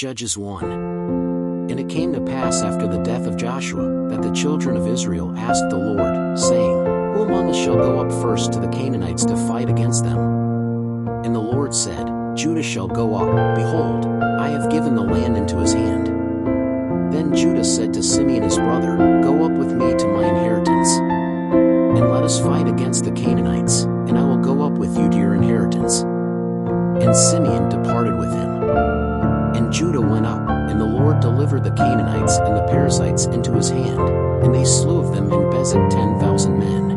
Judges 1. And it came to pass after the death of Joshua, that the children of Israel asked the Lord, saying, Who among us shall go up first to the Canaanites to fight against them? And the Lord said, Judah shall go up, behold, I have given the land into his hand. Then Judah said to Simeon his brother, Go up with me to my inheritance, and let us fight against the Canaanites, and I will go up with you to your inheritance. And Simeon departed with him. And Judah went up, and the Lord delivered the Canaanites and the Perizzites into his hand, and they slew of them in Bezek 10,000 men.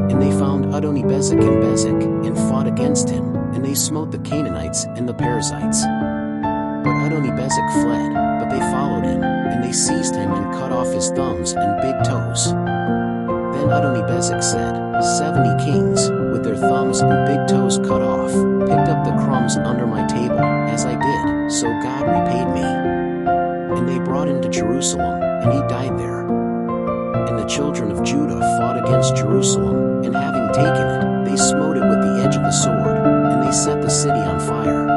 And they found Adoni-Bezek in Bezek, and fought against him, and they smote the Canaanites and the Perizzites. But Adoni-Bezek fled, but they followed him, and they seized him and cut off his thumbs and big toes. Then Adoni-Bezek said, 70 kings, with their thumbs and big toes cut off, picked up the crumbs under my table, as I did, so God repaid me. And they brought him to Jerusalem, and he died there. And the children of Judah fought against Jerusalem, and having taken it, they smote it with the edge of the sword, and they set the city on fire.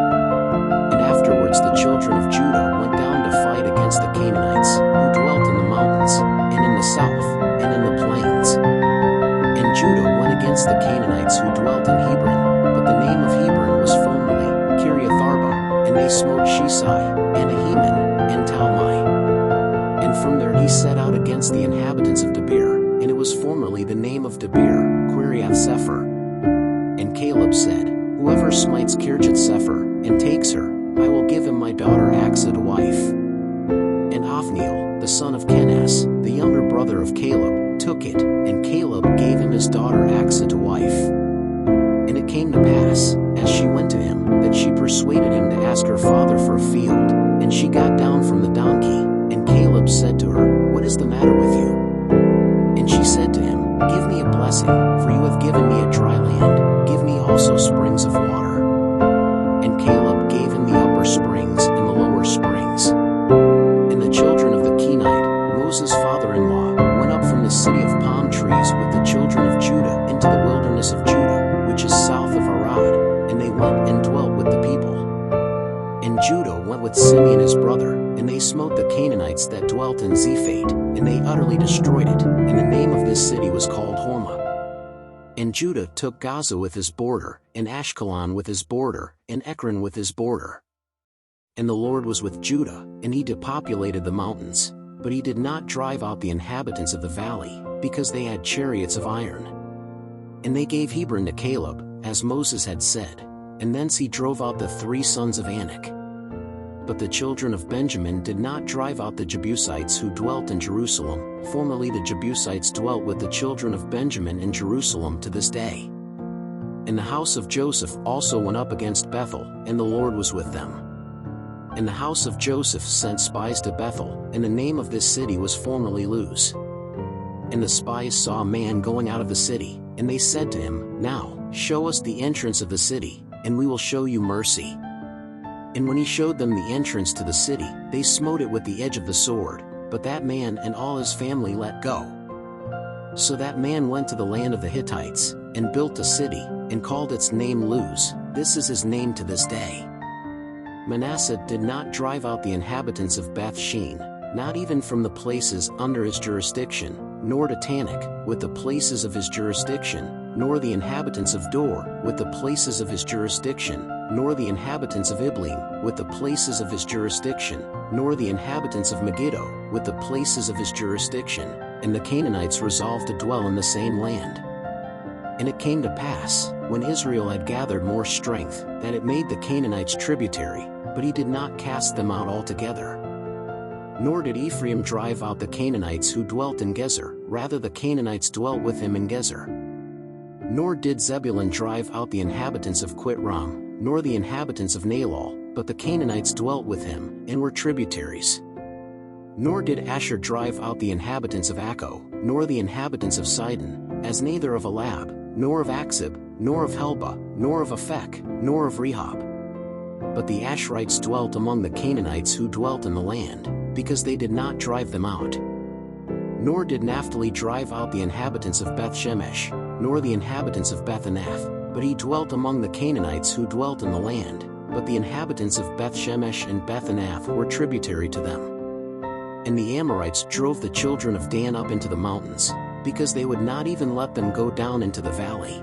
And afterwards the children of Judah went down to fight against the Canaanites, who dwelt in the mountains, and in the south, and in the plains. And Judah went against the Canaanites who dwelt in Hebron, but the name of Hebron was formerly Kiriath-arba, and they smote Sheshai, and Ahiman, and Talmai. And from there he set out against the inhabitants of Debir, and it was formerly the name of Debir, Kiriath-sepher. And Caleb said, Whoever smites Kirjath-sepher, and takes her, I will give him my daughter Achsah to wife. And Othniel, the son of Kenaz, the younger brother of Caleb, took it, and Caleb gave him his daughter Achsah to wife. And it came to pass, as she went to him, that she persuaded him to ask her father for a field, and she got down from the donkey, and Caleb said to her, What is the matter with you? And she said to him, Give me a blessing, for you have given me a dry land, give me also springs of water. And Caleb gave him the upper springs and the lower springs. And the children of the Kenite, Moses' father-in-law, went up from the city of palm trees with the children of Judah into the wilderness of Judah, which is south of Arad, and they went and dwelt with the people. And Judah went with Simeon his brother, and they smote the Canaanites that dwelt in Zephath, and they utterly destroyed it, and the name of this city was called Hormah. And Judah took Gaza with his border, and Ashkelon with his border, and Ekron with his border. And the Lord was with Judah, and he depopulated the mountains, but he did not drive out the inhabitants of the valley, because they had chariots of iron. And they gave Hebron to Caleb, as Moses had said, and thence he drove out the 3 sons of Anak. But the children of Benjamin did not drive out the Jebusites who dwelt in Jerusalem. Formerly the Jebusites dwelt with the children of Benjamin in Jerusalem to this day. And the house of Joseph also went up against Bethel, and the Lord was with them. And the house of Joseph sent spies to Bethel, and the name of this city was formerly Luz. And the spies saw a man going out of the city, and they said to him, Now, show us the entrance of the city, and we will show you mercy. And when he showed them the entrance to the city, they smote it with the edge of the sword, but that man and all his family let go. So that man went to the land of the Hittites, and built a city, and called its name Luz. This is his name to this day. Manasseh did not drive out the inhabitants of Beth-shean, not even from the places under his jurisdiction, nor to Tanakh, with the places of his jurisdiction, nor the inhabitants of Dor, with the places of his jurisdiction, nor the inhabitants of Ibleam, with the places of his jurisdiction, nor the inhabitants of Megiddo, with the places of his jurisdiction. And the Canaanites resolved to dwell in the same land. And it came to pass, when Israel had gathered more strength, that it made the Canaanites tributary, but he did not cast them out altogether. Nor did Ephraim drive out the Canaanites who dwelt in Gezer, rather the Canaanites dwelt with him in Gezer. Nor did Zebulun drive out the inhabitants of Quitram, nor the inhabitants of Nalal, but the Canaanites dwelt with him, and were tributaries. Nor did Asher drive out the inhabitants of Akko, nor the inhabitants of Sidon, as neither of Elab, nor of Achzib, nor of Helba, nor of Aphek, nor of Rehob. But the Asherites dwelt among the Canaanites who dwelt in the land, because they did not drive them out. Nor did Naphtali drive out the inhabitants of Beth-Shemesh, nor the inhabitants of Beth-Anath, but he dwelt among the Canaanites who dwelt in the land, but the inhabitants of Beth-Shemesh and Beth-Anath were tributary to them. And the Amorites drove the children of Dan up into the mountains, because they would not even let them go down into the valley.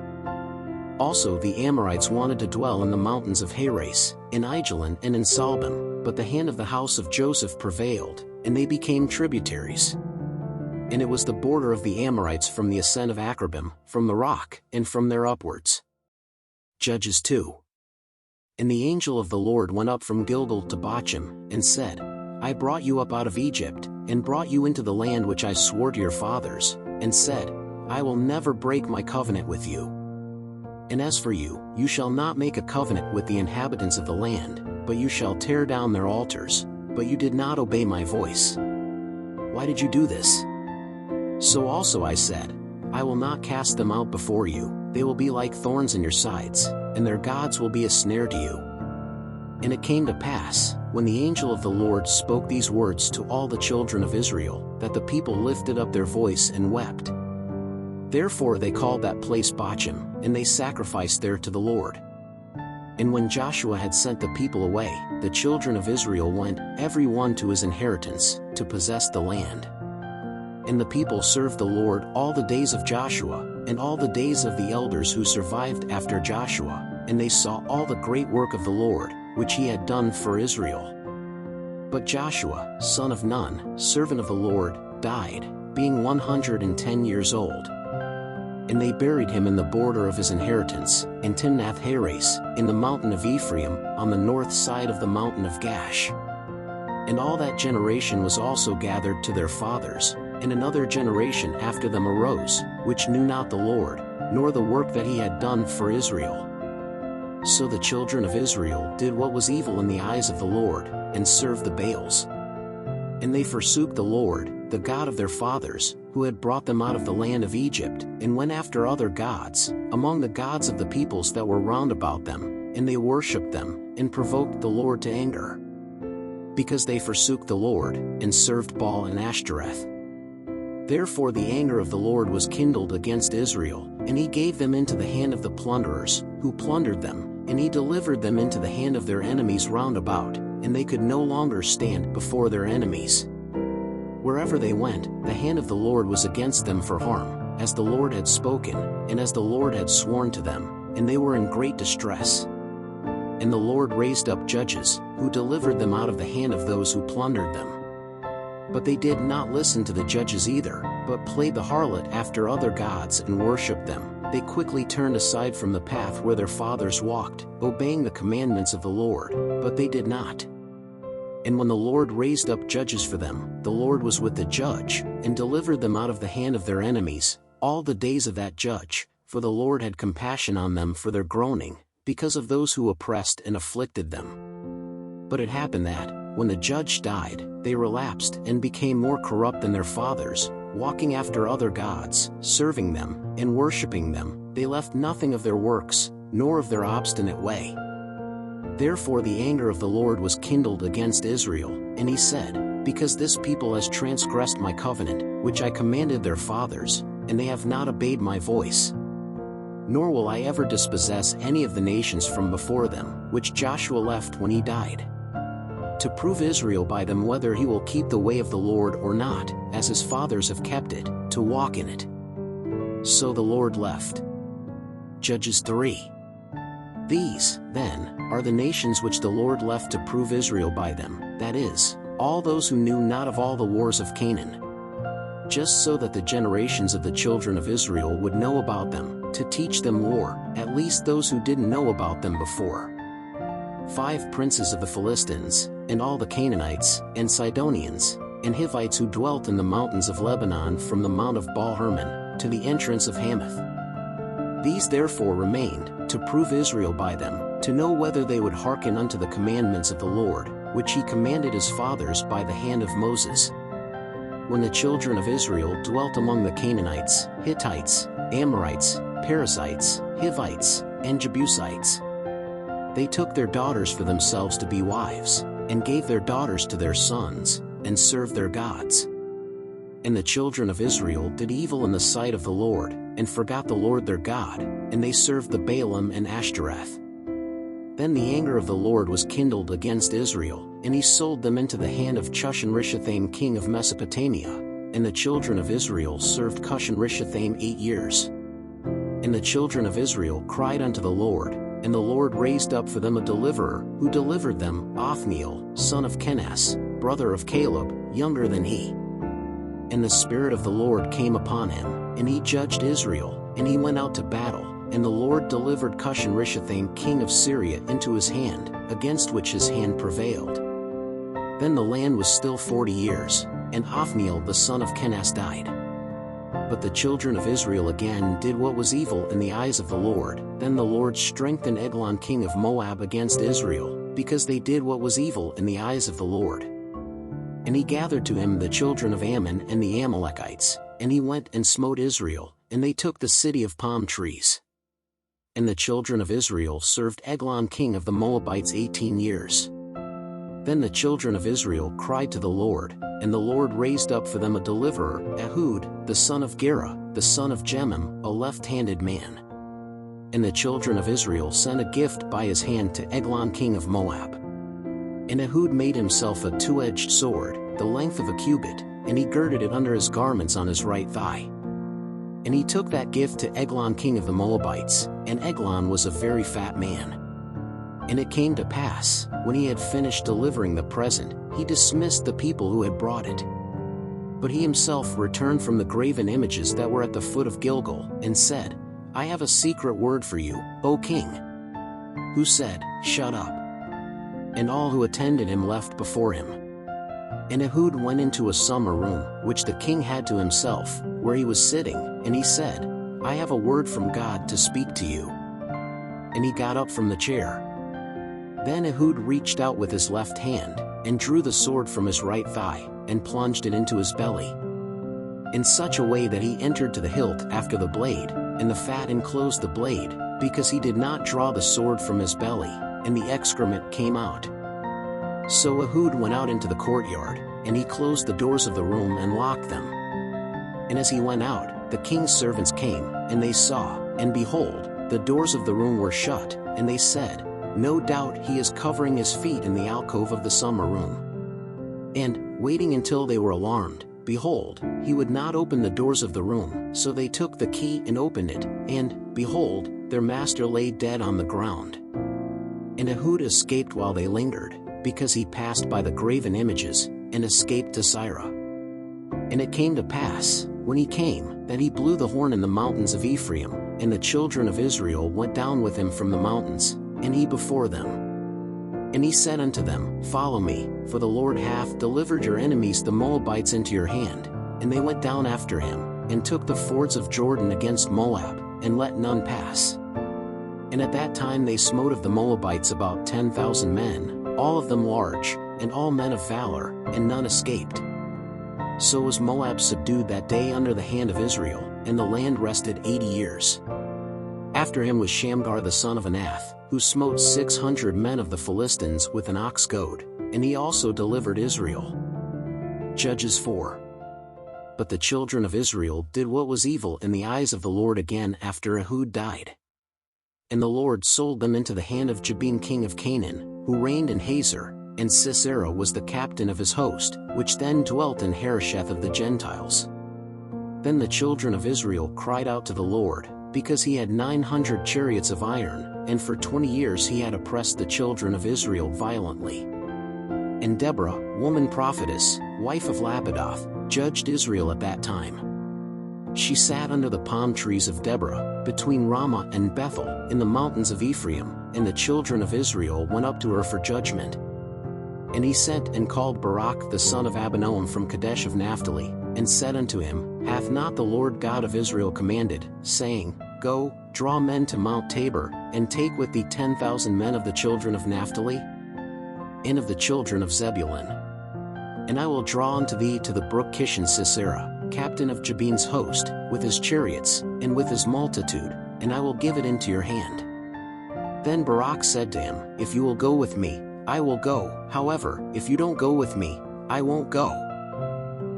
Also the Amorites wanted to dwell in the mountains of Heres, in Aijalon and in Saalbim, but the hand of the house of Joseph prevailed, and they became tributaries. And it was the border of the Amorites from the ascent of Akrabim, from the rock, and from there upwards. Judges 2. And the angel of the Lord went up from Gilgal to Bochim, and said, I brought you up out of Egypt, and brought you into the land which I swore to your fathers, and said, I will never break my covenant with you. And as for you, you shall not make a covenant with the inhabitants of the land, but you shall tear down their altars, but you did not obey my voice. Why did you do this? So also I said, I will not cast them out before you, they will be like thorns in your sides, and their gods will be a snare to you. And it came to pass, when the angel of the Lord spoke these words to all the children of Israel, that the people lifted up their voice and wept. Therefore they called that place Bochim, and they sacrificed there to the Lord. And when Joshua had sent the people away, the children of Israel went, every one to his inheritance, to possess the land. And the people served the Lord all the days of Joshua, and all the days of the elders who survived after Joshua, and they saw all the great work of the Lord, which he had done for Israel. But Joshua, son of Nun, servant of the Lord, died, being 110 years old. And they buried him in the border of his inheritance, in Timnath-Heres, in the mountain of Ephraim, on the north side of the mountain of Gash. And all that generation was also gathered to their fathers, and another generation after them arose, which knew not the Lord, nor the work that he had done for Israel. So the children of Israel did what was evil in the eyes of the Lord, and served the Baals. And they forsook the Lord, the God of their fathers, who had brought them out of the land of Egypt, and went after other gods, among the gods of the peoples that were round about them, and they worshipped them, and provoked the Lord to anger. Because they forsook the Lord, and served Baal and Ashtoreth. Therefore the anger of the Lord was kindled against Israel, and he gave them into the hand of the plunderers, who plundered them, and he delivered them into the hand of their enemies round about, and they could no longer stand before their enemies. Wherever they went, the hand of the Lord was against them for harm, as the Lord had spoken, and as the Lord had sworn to them, and they were in great distress. And the Lord raised up judges, who delivered them out of the hand of those who plundered them. But they did not listen to the judges either, but played the harlot after other gods and worshipped them. They quickly turned aside from the path where their fathers walked, obeying the commandments of the Lord, but they did not. And when the Lord raised up judges for them, the Lord was with the judge, and delivered them out of the hand of their enemies, all the days of that judge, for the Lord had compassion on them for their groaning, because of those who oppressed and afflicted them. But it happened that, when the judge died, they relapsed and became more corrupt than their fathers, walking after other gods, serving them, and worshipping them. They left nothing of their works, nor of their obstinate way. Therefore the anger of the Lord was kindled against Israel, and he said, Because this people has transgressed my covenant, which I commanded their fathers, and they have not obeyed my voice. Nor will I ever dispossess any of the nations from before them, which Joshua left when he died, to prove Israel by them whether he will keep the way of the Lord or not, as his fathers have kept it, to walk in it. So the Lord left. Judges 3. These, then, are the nations which the Lord left to prove Israel by them, that is, all those who knew not of all the wars of Canaan. Just so that the generations of the children of Israel would know about them, to teach them war, at least those who didn't know about them before. 5 princes of the Philistines, and all the Canaanites, and Sidonians, and Hivites who dwelt in the mountains of Lebanon from the mount of Baal-Hermon, to the entrance of Hamath. These therefore remained, to prove Israel by them, to know whether they would hearken unto the commandments of the Lord, which he commanded his fathers by the hand of Moses. When the children of Israel dwelt among the Canaanites, Hittites, Amorites, Perizzites, Hivites, and Jebusites, they took their daughters for themselves to be wives, and gave their daughters to their sons, and served their gods. And the children of Israel did evil in the sight of the Lord, and forgot the Lord their God, and they served the Baalim and Ashtoreth. Then the anger of the Lord was kindled against Israel, and he sold them into the hand of Cushan-Rishathaim king of Mesopotamia, and the children of Israel served Cushan-Rishathaim 8 years. And the children of Israel cried unto the Lord, and the Lord raised up for them a deliverer, who delivered them, Othniel, son of Kenaz, brother of Caleb, younger than he. And the Spirit of the Lord came upon him, and he judged Israel, and he went out to battle. And the Lord delivered Cushan-Rishathaim king of Syria into his hand, against which his hand prevailed. Then the land was still 40 years, and Othniel the son of Kenaz died. But the children of Israel again did what was evil in the eyes of the Lord. Then the Lord strengthened Eglon king of Moab against Israel, because they did what was evil in the eyes of the Lord. And he gathered to him the children of Ammon and the Amalekites, and he went and smote Israel, and they took the city of palm trees. And the children of Israel served Eglon king of the Moabites 18 years. Then the children of Israel cried to the Lord, and the Lord raised up for them a deliverer, Ehud, the son of Gera, the son of Jemim, a left-handed man. And the children of Israel sent a gift by his hand to Eglon king of Moab. And Ehud made himself a two-edged sword, the length of a cubit, and he girded it under his garments on his right thigh. And he took that gift to Eglon king of the Moabites, and Eglon was a very fat man. And it came to pass, when he had finished delivering the present, he dismissed the people who had brought it. But he himself returned from the graven images that were at the foot of Gilgal, and said, I have a secret word for you, O king. Who said, Shut up. And all who attended him left before him. And Ehud went into a summer room, which the king had to himself, where he was sitting, and he said, I have a word from God to speak to you. And he got up from the chair. Then Ehud reached out with his left hand, and drew the sword from his right thigh, and plunged it into his belly, in such a way that he entered to the hilt after the blade, and the fat enclosed the blade, because he did not draw the sword from his belly, and the excrement came out. So Ehud went out into the courtyard, and he closed the doors of the room and locked them. And as he went out, the king's servants came, and they saw, and behold, the doors of the room were shut, and they said, No doubt he is covering his feet in the alcove of the summer room. And, waiting until they were alarmed, behold, he would not open the doors of the room, so they took the key and opened it, and, behold, their master lay dead on the ground. And Ehud escaped while they lingered, because he passed by the graven images, and escaped to Sirah. And it came to pass, when he came, that he blew the horn in the mountains of Ephraim, and the children of Israel went down with him from the mountains, and he before them. And he said unto them, Follow me, for the Lord hath delivered your enemies the Moabites into your hand. And they went down after him, and took the fords of Jordan against Moab, and let none pass. And at that time they smote of the Moabites about 10,000 men, all of them large, and all men of valor, and none escaped. So was Moab subdued that day under the hand of Israel, and the land rested 80 years. After him was Shamgar the son of Anath, who smote 600 men of the Philistines with an ox goad, and he also delivered Israel. Judges 4. But the children of Israel did what was evil in the eyes of the Lord again after Ehud died. And the Lord sold them into the hand of Jabin king of Canaan, who reigned in Hazor, and Sisera was the captain of his host, which then dwelt in Harosheth of the Gentiles. Then the children of Israel cried out to the Lord, because he had 900 chariots of iron, and for 20 years he had oppressed the children of Israel violently. And Deborah, woman prophetess, wife of Lapidoth, judged Israel at that time. She sat under the palm trees of Deborah, between Ramah and Bethel, in the mountains of Ephraim, and the children of Israel went up to her for judgment. And he sent and called Barak the son of Abinoam from Kadesh of Naphtali, and said unto him, Hath not the Lord God of Israel commanded, saying, Go, draw men to Mount Tabor, and take with thee 10,000 men of the children of Naphtali, and of the children of Zebulun? And I will draw unto thee to the brook Kishon Sisera, captain of Jabin's host, with his chariots, and with his multitude, and I will give it into your hand. Then Barak said to him, If you will go with me, I will go, however, if you don't go with me, I won't go.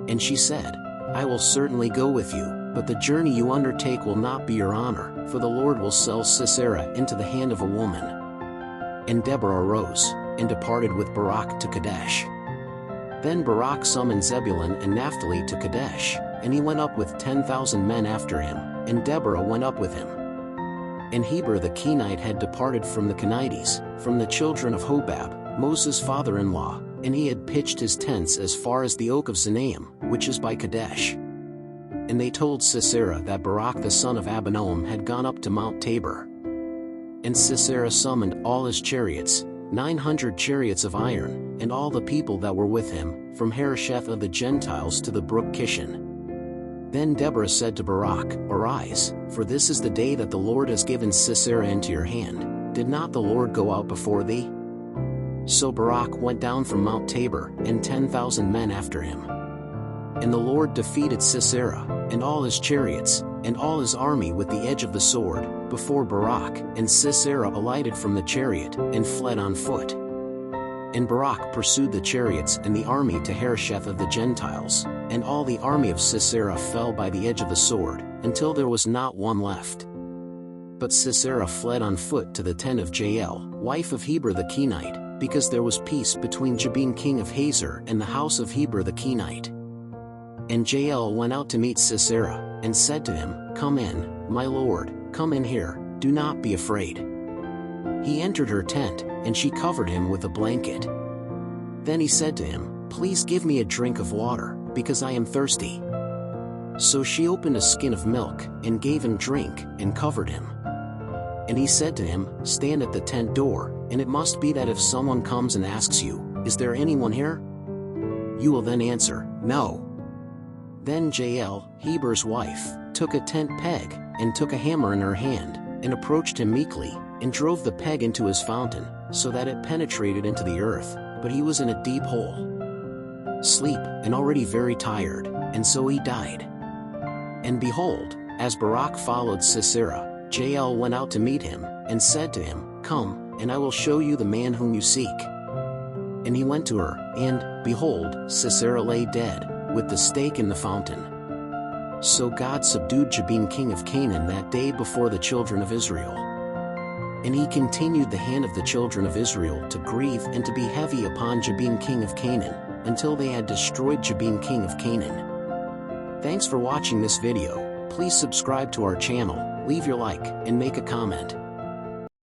And she said, I will certainly go with you, but the journey you undertake will not be your honor, for the Lord will sell Sisera into the hand of a woman. And Deborah arose, and departed with Barak to Kadesh. Then Barak summoned Zebulun and Naphtali to Kadesh, and he went up with 10,000 men after him, and Deborah went up with him. And Heber the Kenite had departed from the Kenites, from the children of Hobab, Moses' father-in-law, and he had pitched his tents as far as the oak of Zanaim, which is by Kadesh. And they told Sisera that Barak the son of Abinoam had gone up to Mount Tabor. And Sisera summoned all his chariots, 900 chariots of iron, and all the people that were with him, from Harosheth of the Gentiles to the brook Kishon. Then Deborah said to Barak, Arise, for this is the day that the Lord has given Sisera into your hand. Did not the Lord go out before thee? So Barak went down from Mount Tabor, and 10,000 men after him. And the Lord defeated Sisera, and all his chariots, and all his army with the edge of the sword, before Barak, and Sisera alighted from the chariot, and fled on foot. And Barak pursued the chariots and the army to Harosheth of the Gentiles, and all the army of Sisera fell by the edge of the sword, until there was not one left. But Sisera fled on foot to the tent of Jael, wife of Heber the Kenite, because there was peace between Jabin king of Hazor and the house of Heber the Kenite. And Jael went out to meet Sisera, and said to him, Come in, my lord, come in here, do not be afraid. He entered her tent, and she covered him with a blanket. Then he said to him, Please give me a drink of water, because I am thirsty. So she opened a skin of milk, and gave him drink, and covered him. And he said to him, Stand at the tent door, and it must be that if someone comes and asks you, Is there anyone here? You will then answer, No. Then Jael, Heber's wife, took a tent peg, and took a hammer in her hand, and approached him meekly, and drove the peg into his fountain, so that it penetrated into the earth, but he was in a deep hole. Sleep, and already very tired, and so he died. And behold, as Barak followed Sisera, Jael went out to meet him, and said to him, Come, and I will show you the man whom you seek. And he went to her, and, behold, Sisera lay dead, with the stake in the fountain. So God subdued Jabin king of Canaan that day before the children of Israel. And he continued the hand of the children of Israel to grieve and to be heavy upon Jabin king of Canaan, until they had destroyed Jabin king of Canaan. Thanks for watching this video. Please subscribe to our channel, leave your like, and make a comment.